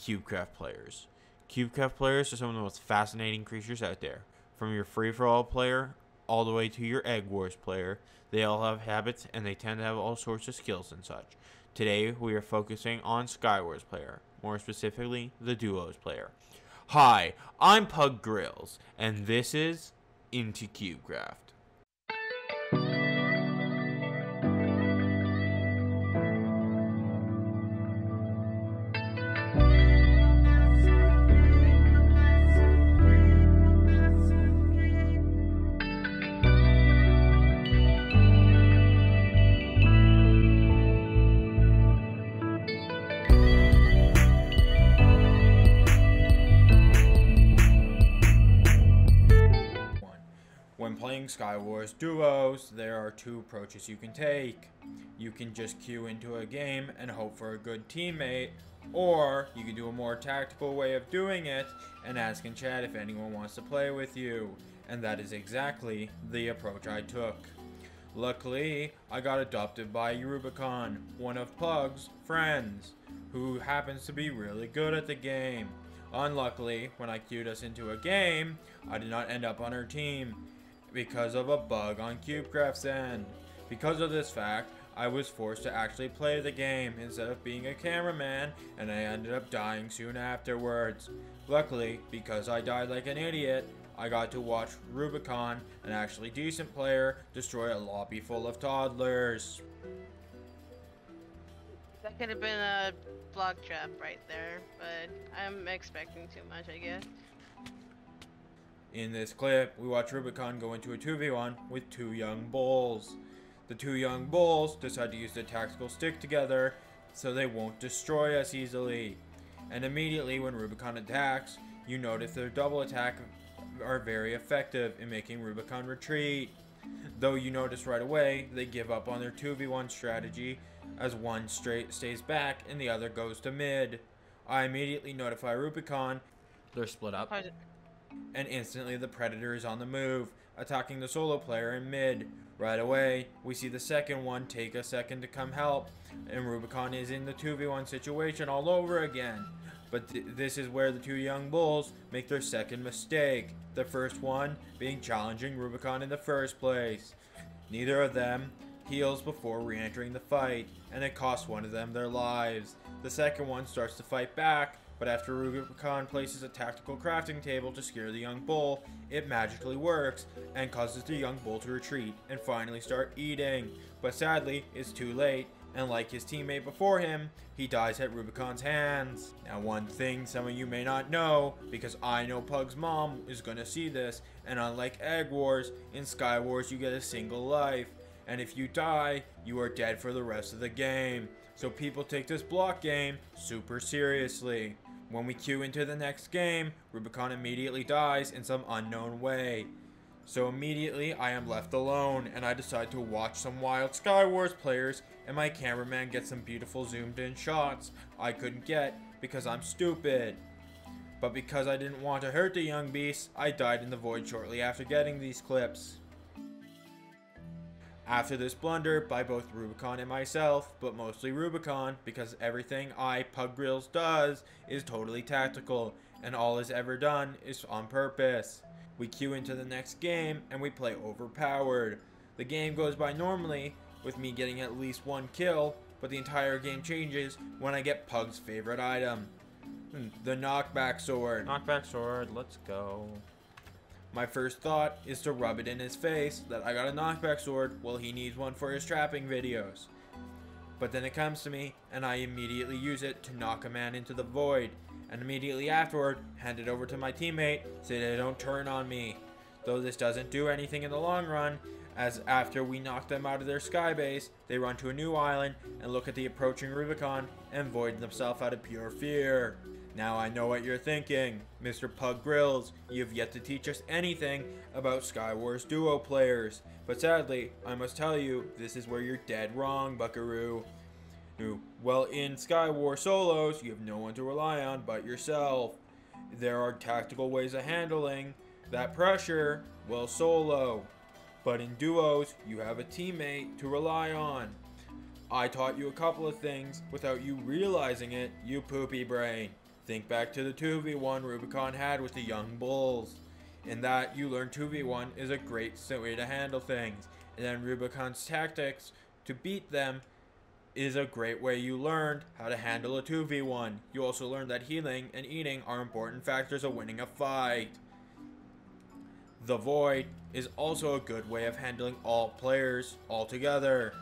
Cubecraft players. Cubecraft players are some of the most fascinating creatures out there. From your free-for-all player all the way to your Egg Wars player, they all have habits and they tend to have all sorts of skills and such. Today we are focusing on Skywars player, more specifically the Duos player. Hi, I'm Pug Grills, and this is Into Cubecraft. When playing Skywars Duos, there are two approaches you can take. You can just queue into a game and hope for a good teammate, or you can do a more tactical way of doing it and ask in chat if anyone wants to play with you. And that is exactly the approach I took. Luckily, I got adopted by Rubicon, one of Pug's friends, who happens to be really good at the game. Unluckily, when I queued us into a game, I did not end up on her team, because of a bug on Cubecraft's end. Because of this fact, I was forced to actually play the game instead of being a cameraman, and I ended up dying soon afterwards. Luckily, because I died like an idiot, I got to watch Rubicon, an actually decent player, destroy a lobby full of toddlers. That could have been a block trap right there, but I'm expecting too much, I guess. In this clip, we watch Rubicon go into a 2v1 with two young bulls. The two young bulls decide to use the tactical stick together so they won't destroy us easily. And immediately when Rubicon attacks, you notice their double attack are very effective in making Rubicon retreat. Though you notice right away, they give up on their 2v1 strategy as one stays back and the other goes to mid. I immediately notify Rubicon. They're split up. And instantly the Predator is on the move, attacking the solo player in mid. Right away, we see the second one take a second to come help, and Rubicon is in the 2v1 situation all over again. But this is where the two young bulls make their second mistake, the first one being challenging Rubicon in the first place. Neither of them heals before re-entering the fight, and it costs one of them their lives. The second one starts to fight back, but after Rubicon places a tactical crafting table to scare the young bull, it magically works and causes the young bull to retreat and finally start eating. But sadly, it's too late, and like his teammate before him, he dies at Rubicon's hands. Now one thing some of you may not know, because I know Pug's mom is gonna see this, and unlike Egg Wars, in Skywars you get a single life, and if you die, you are dead for the rest of the game. So people take this block game super seriously. When we queue into the next game, Rubicon immediately dies in some unknown way. So immediately I am left alone, and I decide to watch some wild Skywars players, and my cameraman gets some beautiful zoomed in shots I couldn't get because I'm stupid. But because I didn't want to hurt the young beasts, I died in the void shortly after getting these clips. After this blunder by both Rubicon and myself, but mostly Rubicon, because everything Pug Grills does is totally tactical, and all is ever done is on purpose. We queue into the next game, and we play overpowered. The game goes by normally, with me getting at least one kill, but the entire game changes when I get Pug's favorite item. The knockback sword. Knockback sword, let's go. My first thought is to rub it in his face that I got a knockback sword while he needs one for his trapping videos. But then it comes to me, and I immediately use it to knock a man into the void, and immediately afterward hand it over to my teammate so they don't turn on me. Though this doesn't do anything in the long run, as after we knock them out of their sky base, they run to a new island and look at the approaching Rubicon and void themselves out of pure fear. Now I know what you're thinking, Mr. Pug Grills, you've yet to teach us anything about Skywars Duo players. But sadly, I must tell you, this is where you're dead wrong, buckaroo. Well, in Skywars Solos, you have no one to rely on but yourself. There are tactical ways of handling that pressure, well, solo. But in duos, you have a teammate to rely on. I taught you a couple of things without you realizing it, you poopy brain. Think back to the 2v1 Rubicon had with the young bulls. In that, you learn 2v1 is a great way to handle things, and then Rubicon's tactics to beat them is a great way you learned how to handle a 2v1. You also learned that healing and eating are important factors of winning a fight. The Void is also a good way of handling all players all together.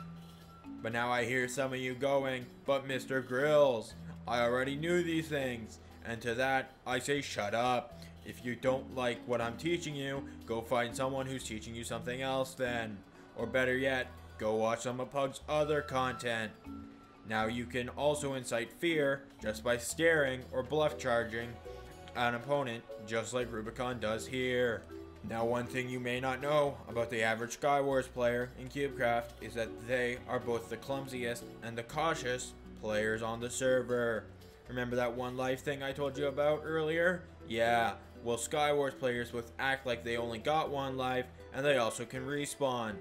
But now I hear some of you going, but Mr. Grills, I already knew these things. And to that, I say shut up. If you don't like what I'm teaching you, go find someone who's teaching you something else then. Or better yet, go watch some of Pug's other content. Now you can also incite fear just by scaring or bluff charging an opponent, just like Rubicon does here. Now one thing you may not know about the average Skywars player in Cubecraft is that they are both the clumsiest and the cautious players on the server. Remember that one life thing I told you about earlier? Yeah, well Skywars players both act like they only got one life and they also can respawn.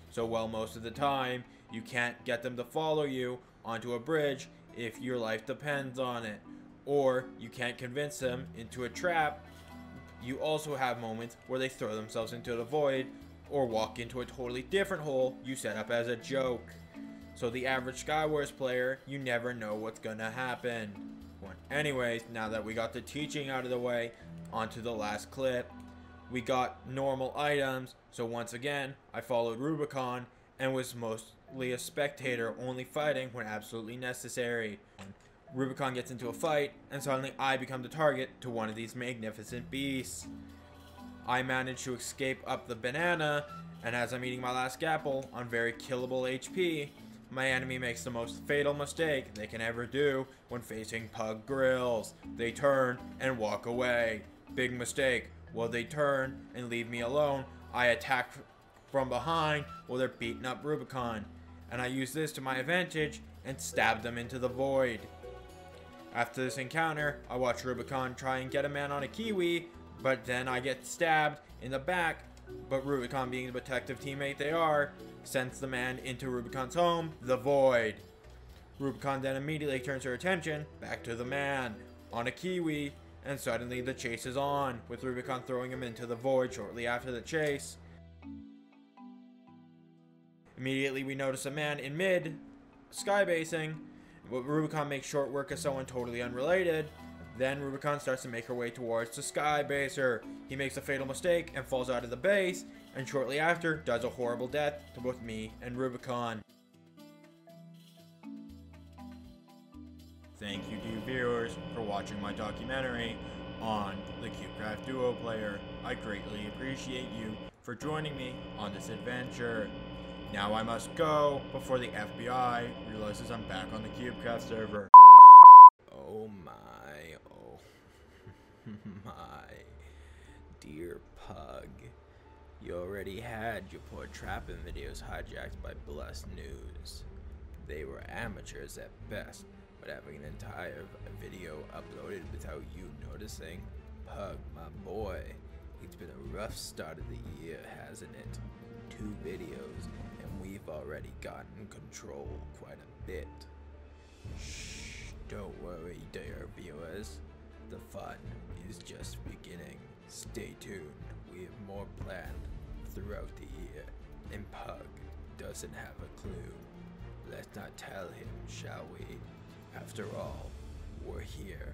So while most of the time you can't get them to follow you onto a bridge if your life depends on it, or you can't convince them into a trap, you also have moments where they throw themselves into the void or walk into a totally different hole you set up as a joke. So the average Skywars player, you never know what's gonna happen. Anyways, now that we got the teaching out of the way, onto the last clip. We got normal items, so once again, I followed Rubicon and was mostly a spectator, only fighting when absolutely necessary. Rubicon gets into a fight, and suddenly I become the target to one of these magnificent beasts. I manage to escape up the banana, and as I'm eating my last apple on very killable HP, my enemy makes the most fatal mistake they can ever do when facing Pug Grills. They turn and walk away. Big mistake. While they turn and leave me alone, I attack from behind while they're beating up Rubicon, and I use this to my advantage and stab them into the void. After this encounter, I watch Rubicon try and get a man on a Kiwi, but then I get stabbed in the back, but Rubicon, being the protective teammate they are, sends the man into Rubicon's home, the void. Rubicon then immediately turns her attention back to the man on a Kiwi, and suddenly the chase is on, with Rubicon throwing him into the void shortly after the chase. Immediately we notice a man in mid, skybasing, but Rubicon makes short work of someone totally unrelated. Then Rubicon starts to make her way towards the skybaser. He makes a fatal mistake and falls out of the base, and shortly after does a horrible death to both me and Rubicon. Thank you to you viewers for watching my documentary on the Cubecraft Duo player. I greatly appreciate you for joining me on this adventure. Now I must go before the FBI realizes I'm back on the Cubecraft server. Oh my, oh my dear Pug. You already had your poor trapping videos hijacked by Blessed News. They were amateurs at best, but having an entire video uploaded without you noticing, Pug, my boy, it's been a rough start of the year, hasn't it? 2 videos, and we've already gotten control quite a bit. Shh, don't worry, dear viewers. The fun is just beginning. Stay tuned, we have more planned throughout the year, and Pug doesn't have a clue. Let's not tell him, shall we? After all, we're here